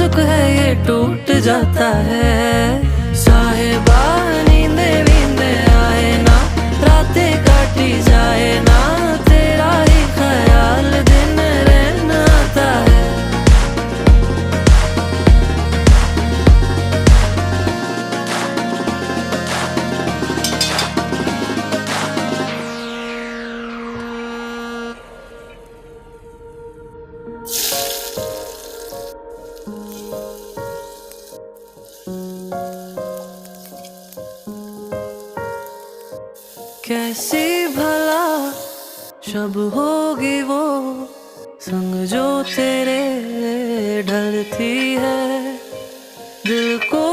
नाजुक है ये टूट जाता है। साहिबा नींदे नींदे आए ना, रातें काटी जाए ना, तेरा ही ख्याल दिन रहना आता है। कैसी भला शब होगी वो संग जो तेरे ढलती है, दिल को